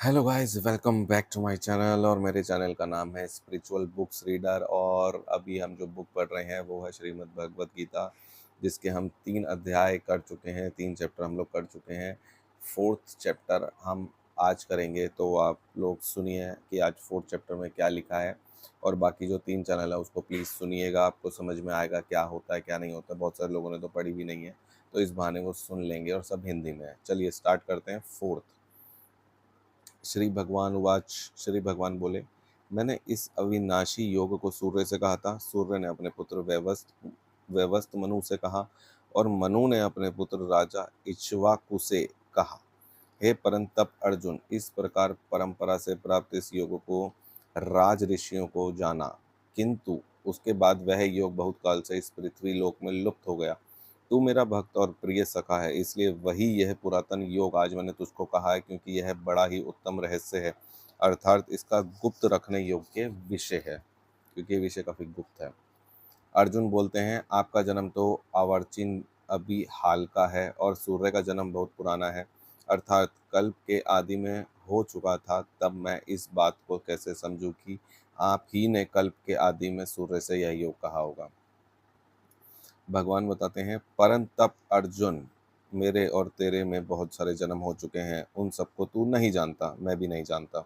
Hello guys, welcome back to my channel. और मेरे channel का नाम है स्पिरिचुअल बुक्स रीडर। और अभी हम जो बुक पढ़ रहे हैं वो है श्रीमद् भगवत गीता, जिसके हम 3 अध्याय कर चुके हैं। 3 चैप्टर हम लोग कर चुके हैं। फोर्थ चैप्टर हम आज करेंगे, तो आप लोग सुनिए कि आज फोर्थ चैप्टर में क्या लिखा है। और बाकी जो 3 चैनल है उसको प्लीज़ सुनिएगा, आपको समझ में आएगा क्या होता है क्या नहीं होता। बहुत सारे लोगों ने तो पढ़ी भी नहीं है, तो इस बहाने वो सुन लेंगे, और सब हिंदी में है। चलिए स्टार्ट करते हैं फोर्थ। श्री भगवान उवाच। श्री भगवान बोले, मैंने इस अविनाशी योग को सूर्य से कहा था। सूर्य ने अपने पुत्र व्यवस्त मनु से कहा, और मनु ने अपने पुत्र राजा इक्ष्वाकु से कहा। हे परंतप अर्जुन, इस प्रकार परंपरा से प्राप्त इस योग को राज ऋषियों को जाना, किंतु उसके बाद वह योग बहुत काल से इस पृथ्वी लोक में लुप्त हो गया। तू मेरा भक्त और प्रिय सखा है, इसलिए वही यह पुरातन योग आज मैंने तुझको कहा है, क्योंकि यह बड़ा ही उत्तम रहस्य है, अर्थात इसका गुप्त रखने योग्य विषय है, क्योंकि ये विषय काफी गुप्त है। अर्जुन बोलते हैं, आपका जन्म तो अवर्चिन अभी हाल का है, और सूर्य का जन्म बहुत पुराना है, अर्थात कल्प के आदि में हो चुका था। तब मैं इस बात को कैसे समझूं कि आप ही ने कल्प के आदि में सूर्य से यह योग कहा होगा। भगवान बताते हैं, परंतप अर्जुन, मेरे और तेरे में बहुत सारे जन्म हो चुके हैं, उन सबको तू नहीं जानता, मैं भी नहीं जानता।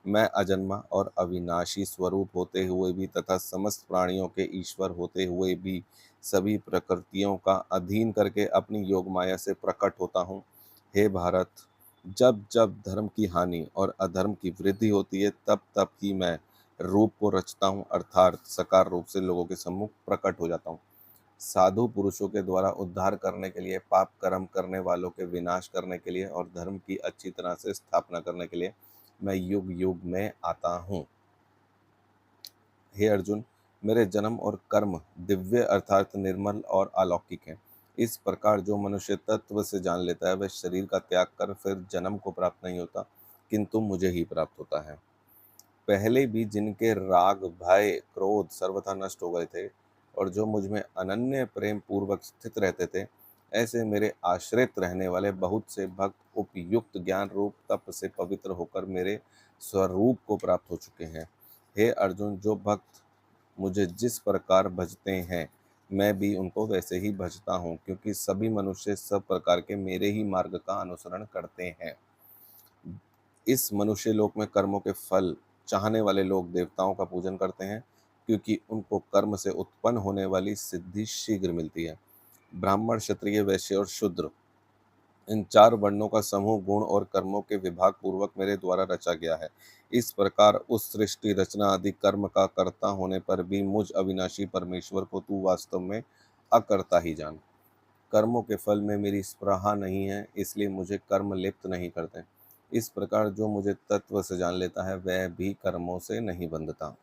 मैं अजन्मा और अविनाशी स्वरूप होते हुए भी, तथा समस्त प्राणियों के ईश्वर होते हुए भी, सभी प्रकृतियों का अधीन करके अपनी योग माया से प्रकट होता हूँ। हे भारत, जब जब धर्म की हानि और अधर्म की वृद्धि होती है, तब तब ही मैं रूप को रचता हूँ, अर्थात साकार रूप से लोगों के सम्मुख प्रकट हो जाता हूँ। साधु पुरुषों के द्वारा उद्धार करने के लिए, पाप कर्म करने वालों के विनाश करने के लिए, और धर्म की अच्छी तरह से स्थापना करने के लिए मैं युग युग में आता हूँ। हे अर्जुन, मेरे जन्म और कर्म दिव्य अर्थात निर्मल और अलौकिक हैं। इस प्रकार जो मनुष्य तत्व से जान लेता है, वह शरीर का त्याग कर फिर जन्म को प्राप्त नहीं होता, किंतु मुझे ही प्राप्त होता है। पहले भी जिनके राग भय क्रोध सर्वथा नष्ट हो गए थे, और जो मुझ में अनन्य प्रेम पूर्वक स्थित रहते थे, ऐसे मेरे आश्रित रहने वाले बहुत से भक्त उपयुक्त ज्ञान रूप तप से पवित्र होकर मेरे स्वरूप को प्राप्त हो चुके हैं। हे अर्जुन, जो भक्त मुझे जिस प्रकार भजते हैं, मैं भी उनको वैसे ही भजता हूँ, क्योंकि सभी मनुष्य सब प्रकार के मेरे ही मार्ग का अनुसरण करते हैं। इस मनुष्य लोक में कर्मों के फल चाहने वाले लोग देवताओं का पूजन करते हैं, क्योंकि उनको कर्म से उत्पन्न होने वाली सिद्धि शीघ्र मिलती है। ब्राह्मण, क्षत्रिय, वैश्य और शूद्र, इन 4 वर्णों का समूह गुण और कर्मों के विभाग पूर्वक मेरे द्वारा रचा गया है। इस प्रकार उस सृष्टि रचना आदि कर्म का कर्ता होने पर भी मुझ अविनाशी परमेश्वर को तू वास्तव में अकर्ता ही जान। कर्मों के फल में मेरी स्पृहा नहीं है, इसलिए मुझे कर्म लिप्त नहीं करते। इस प्रकार जो मुझे तत्व से जान लेता है, वह भी कर्मों से नहीं बंधता।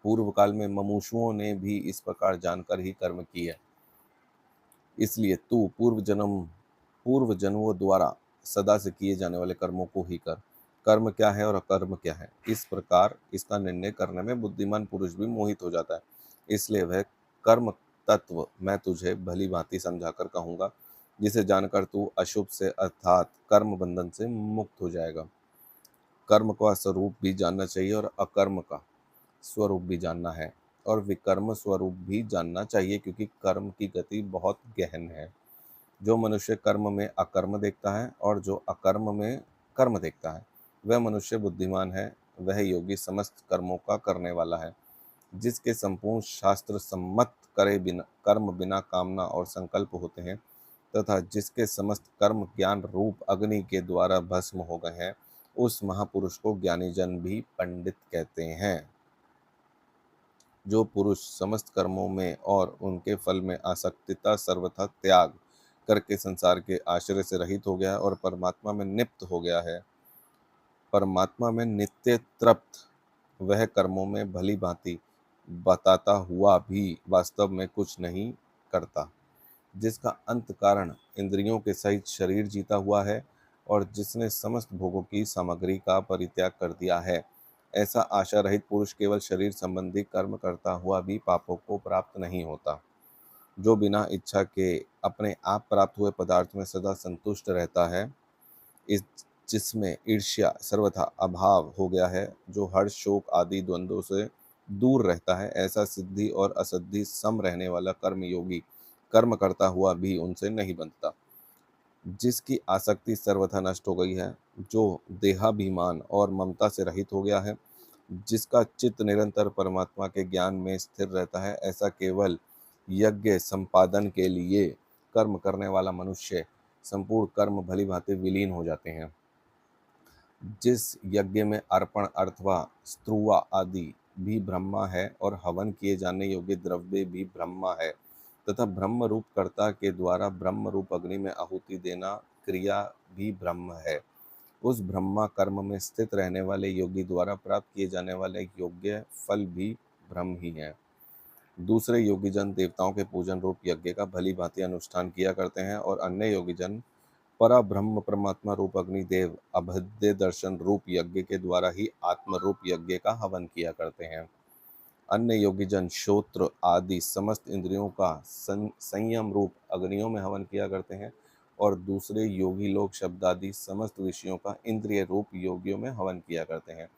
पूर्व काल में ममुषुओं ने भी इस प्रकार जानकर ही कर्म किए, इसलिए तू पूर्व जन्मों द्वारा सदा से किए जाने वाले कर्मों को ही कर। कर्म क्या है और अकर्म क्या है, इस प्रकार इसका निर्णय करने में बुद्धिमान पुरुष भी मोहित हो जाता है। इसलिए वह कर्म तत्व मैं तुझे भली भांति समझाकर कहूँगा, जिसे जानकर तू अशुभ से अर्थात कर्म बंधन से मुक्त हो जाएगा। कर्म का स्वरूप भी जानना चाहिए, और अकर्म का स्वरूप भी जानना है, और विकर्म स्वरूप भी जानना चाहिए, क्योंकि कर्म की गति बहुत गहन है। जो मनुष्य कर्म में अकर्म देखता है, और जो अकर्म में कर्म देखता है, वह मनुष्य बुद्धिमान है। वह योगी समस्त कर्मों का करने वाला है, जिसके संपूर्ण शास्त्र सम्मत करे बिना कर्म बिना कामना और संकल्प होते हैं, तथा जिसके समस्त कर्म ज्ञान रूप अग्नि के द्वारा भस्म हो गए हैं, उस महापुरुष को ज्ञानी जन भी पंडित कहते हैं। जो पुरुष समस्त कर्मों में और उनके फल में आसक्तिता सर्वथा त्याग करके संसार के आश्रय से रहित हो गया है, और परमात्मा में नित्य हो गया है, परमात्मा में नित्य तृप्त, वह कर्मों में भली भांति बताता हुआ भी वास्तव में कुछ नहीं करता, जिसका अंत कारण इंद्रियों के सहित शरीर जीता हुआ है, और जिसने समस्त भोगों की सामग्री का परित्याग कर दिया है, ऐसा आशा रहित पुरुष केवल शरीर संबंधी कर्म करता हुआ भी पापों को प्राप्त नहीं होता। जो बिना इच्छा के अपने आप प्राप्त हुए पदार्थ में सदा संतुष्ट रहता है, इस जिसमें ईर्ष्या सर्वथा अभाव हो गया है, जो हर्ष शोक आदि द्वंद्वों से दूर रहता है, ऐसा सिद्धि और असद्धि सम रहने वाला कर्मयोगी कर्म करता हुआ भी उनसे नहीं बंधता। जिसकी आसक्ति सर्वथा नष्ट हो गई है, जो देहाभिमान और ममता से रहित हो गया है, जिसका चित्त निरंतर परमात्मा के ज्ञान में स्थिर रहता है, ऐसा केवल यज्ञ संपादन के लिए कर्म करने वाला मनुष्य संपूर्ण कर्म भली भांति विलीन हो जाते हैं। जिस यज्ञ में अर्पण अथवा स्त्रुवा आदि भी ब्रह्मा है और हवन किए जाने योग्य द्रव्य भी ब्रह्मा है तथा ब्रह्म रूप कर्ता के द्वारा ब्रह्म रूप अग्नि में आहुति देना क्रिया भी ब्रह्म है, उस ब्रह्मा कर्म में स्थित रहने वाले योगी द्वारा प्राप्त किए जाने वाले योग्य फल भी ब्रह्म ही है। दूसरे योगी जन देवताओं के पूजन रूप यज्ञ का भली भांति अनुष्ठान किया करते हैं और अन्य योगी जन परा ब्रह्म परमात्मा रूप अग्निदेव अभेद्य दर्शन रूप यज्ञ के द्वारा ही आत्म रूप यज्ञ का हवन किया करते हैं। अन्य योगी जन श्रोत्र आदि समस्त इंद्रियों का संयम रूप अग्नियों में हवन किया करते हैं और दूसरे योगी लोग शब्द आदि समस्त विषयों का इंद्रिय रूप योगियों में हवन किया करते हैं।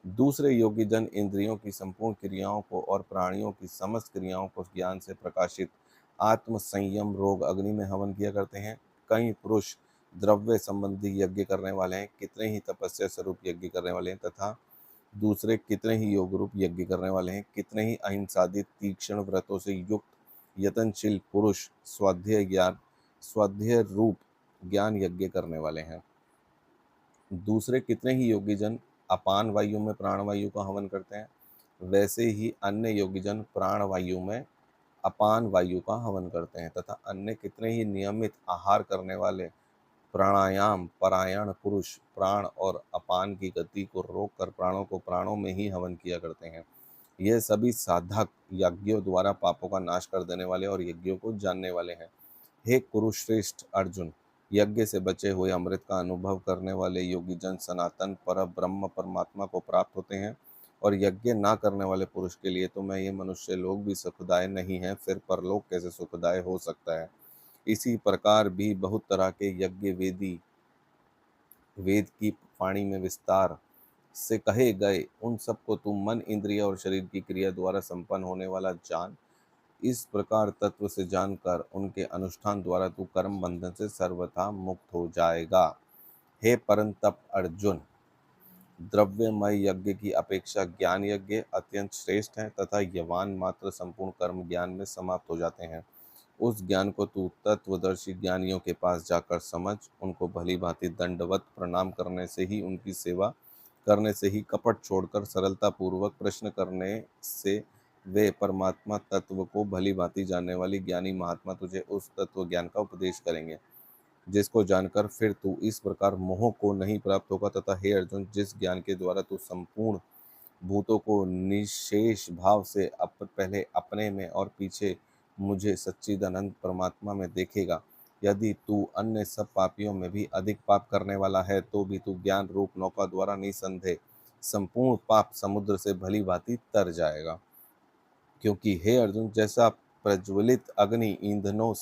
दूसरे योगी जन इंद्रियों की संपूर्ण क्रियाओं को और प्राणियों की समस्त क्रियाओं को ज्ञान से प्रकाशित आत्म संयम रोग अग्नि में हवन किया करते हैं। कई पुरुष द्रव्य संबंधी यज्ञ करने वाले हैं, कितने ही तपस्या स्वरूप यज्ञ करने वाले हैं तथा दूसरे कितने ही योग रूप यज्ञ करने वाले हैं। कितने ही अहिंसादित तीक्ष्ण व्रतों से युक्त यतनशील पुरुष स्वाध्याय रूप ज्ञान यज्ञ करने वाले हैं। दूसरे कितने ही योगी जन अपान वायु में प्राण वायु का हवन करते हैं, वैसे ही अन्य योगी जन प्राण वायु में अपान वायु का हवन करते हैं तथा अन्य कितने ही नियमित आहार करने वाले प्राणायाम परायण पुरुष प्राण और अपान की गति को रोककर प्राणों को प्राणों में ही हवन किया करते हैं। यह सभी साधक यज्ञों द्वारा पापों का नाश कर देने वाले और यज्ञों को जानने वाले हैं। हे कुरुश्रेष्ठ अर्जुन, यज्ञ से बचे हुए अमृत का अनुभव करने वाले योगी जन सनातन पर ब्रह्म परमात्मा को प्राप्त होते हैं और यज्ञ ना करने वाले पुरुष के लिए तो मैं ये मनुष्य लोग भी सुखदाय नहीं है, फिर परलोक कैसे सुखदाय हो सकता है। इसी प्रकार भी बहुत तरह के यज्ञ वेद की वाणी में विस्तार से कहे गए, उन सबको तू मन इंद्रिय और शरीर की क्रिया द्वारा संपन्न होने वाला जान। इस प्रकार तत्व से जानकर उनके अनुष्ठान द्वारा तू कर्म बंधन से सर्वथा मुक्त हो जाएगा। हे परंतप अर्जुन, द्रव्यमय यज्ञ की अपेक्षा ज्ञान यज्ञ अत्यंत श्रेष्ठ है तथा यवान मात्र संपूर्ण कर्म ज्ञान में समाप्त हो जाते हैं। उस ज्ञान को तू तत्वदर्शी ज्ञानियों के पास जाकर समझ, उनको भली भांति दंडवत प्रणाम करने से ही, उनकी सेवा करने से ही, कपट छोड़कर सरलता पूर्वक प्रश्न करने से वे परमात्मा तत्व को भली भांति जानने वाली ज्ञानी महात्मा तुझे उस तत्व ज्ञान का उपदेश करेंगे, जिसको जानकर फिर तू इस प्रकार मोह को नहीं प्राप्त होगा। तथा हे अर्जुन, जिस ज्ञान के द्वारा तू संपूर्ण भूतों को निशेष भाव से पहले अपने में और पीछे मुझे सच्चिदानंद परमात्मा में देखेगा, यदि तू अन्य सब पापियों में भी अधिक पाप करने वाला है तो भी तू ज्ञान रूप नौका द्वारा निसंदेह संपूर्ण पाप समुद्र से भली भांति तर जाएगा। क्योंकि हे अर्जुन, जैसा प्रज्वलित अग्नि ईंधनों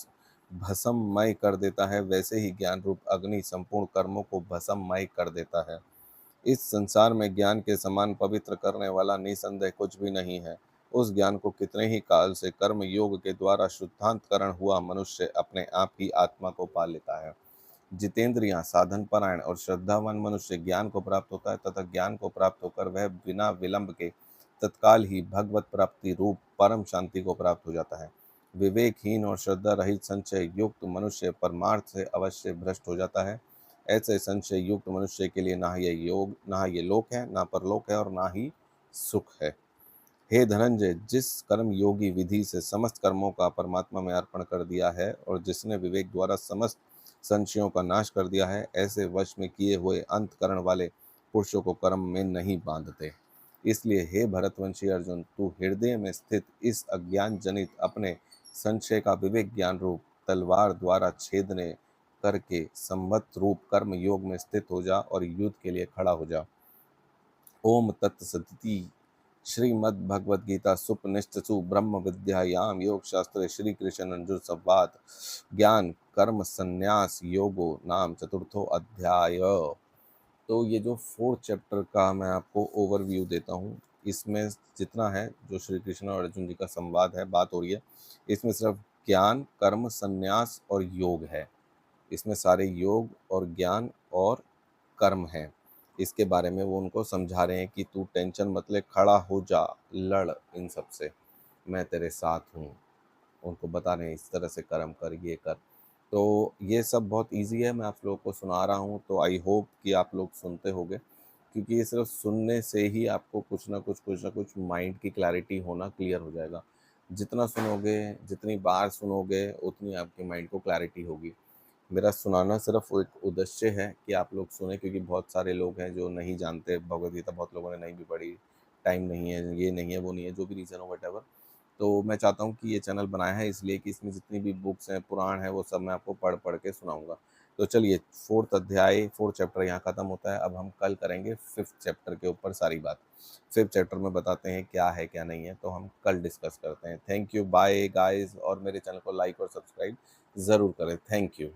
भस्ममय कर देता है, वैसे ही ज्ञान रूप अग्नि संपूर्ण कर्मों को भस्ममय कर देता है। इस संसार में ज्ञान के समान पवित्र करने वाला निसंदेह कुछ भी नहीं है। उस ज्ञान को कितने ही काल से कर्म योग के द्वारा शुद्धांतकरण हुआ मनुष्य अपने आप ही आत्मा को पा लेता है। जितेंद्रियां साधन परायण और श्रद्धावान मनुष्य ज्ञान को प्राप्त होता है तथा ज्ञान को प्राप्त होकर वह बिना विलंब के तत्काल ही भगवत प्राप्ति रूप परम शांति को प्राप्त हो जाता है। विवेकहीन और श्रद्धा रहित संशय युक्त मनुष्य परमार्थ से अवश्य भ्रष्ट हो जाता है। ऐसे संशय युक्त मनुष्य के लिए ना ये लोक है, ना परलोक है और ना ही सुख है। हे धनंजय, जिस कर्म योगी विधि से समस्त कर्मों का परमात्मा में अर्पण कर दिया है और जिसने विवेक द्वारा समस्त संशयों का नाश कर दिया है, ऐसे वश में किए हुए अंतकरण वाले पुरुषों को कर्म में नहीं बांधते। इसलिए हे भरतवंशी अर्जुन, तू हृदय में स्थित इस अज्ञान जनित अपने संशय का विवेक ज्ञान रूप तलवार द्वारा छेदने करके संवत रूप कर्म योग में स्थित हो जा और युद्ध के लिए खड़ा हो जा। ओम तत्सदिति। श्रीमद् भगवद गीता सुपनिषत्सु ब्रह्म विद्यायाम योग शास्त्रे श्री कृष्ण अर्जुन संवाद ज्ञान कर्म संन्यास योगो नाम चतुर्थो अध्याय। तो ये जो 4th चैप्टर का मैं आपको ओवरव्यू देता हूँ, इसमें जितना है जो श्री कृष्ण और अर्जुन जी का संवाद है, बात हो रही है, इसमें सिर्फ ज्ञान, कर्म, संन्यास और योग है। इसमें सारे योग और ज्ञान और कर्म हैं। इसके बारे में वो उनको समझा रहे हैं कि तू टेंशन मत ले, खड़ा हो जा, लड़ इन सब से, मैं तेरे साथ हूँ। उनको बता रहे हैं इस तरह से कर्म कर, ये कर। तो ये सब बहुत ईज़ी है, मैं आप लोगों को सुना रहा हूँ, तो आई होप कि आप लोग सुनते होंगे, क्योंकि ये सिर्फ सुनने से ही आपको कुछ ना कुछ माइंड की क्लैरिटी होना क्लियर हो जाएगा। जितना सुनोगे, जितनी बार सुनोगे, उतनी आपके माइंड को क्लैरिटी होगी। मेरा सुनाना सिर्फ एक उद्देश्य है कि आप लोग सुने, क्योंकि बहुत सारे लोग हैं जो नहीं जानते भगवद गीता, बहुत लोगों ने नहीं भी पढ़ी, टाइम नहीं है, ये नहीं है, वो नहीं है, जो भी रीज़न हो व्हाटएवर। तो मैं चाहता हूँ कि ये चैनल बनाया है इसलिए कि इसमें जितनी भी बुक्स हैं, पुराण हैं, वो सब मैं आपको पढ़ पढ़ के सुनाऊंगा। तो चलिए, 4th चैप्टर यहाँ ख़त्म होता है। अब हम कल करेंगे 5th चैप्टर के ऊपर सारी बात। 5th चैप्टर में बताते हैं क्या है क्या नहीं है, तो हम कल डिस्कस करते हैं। थैंक यू, बाय गाइस, और मेरे चैनल को लाइक और सब्सक्राइब ज़रूर करें। Thank you.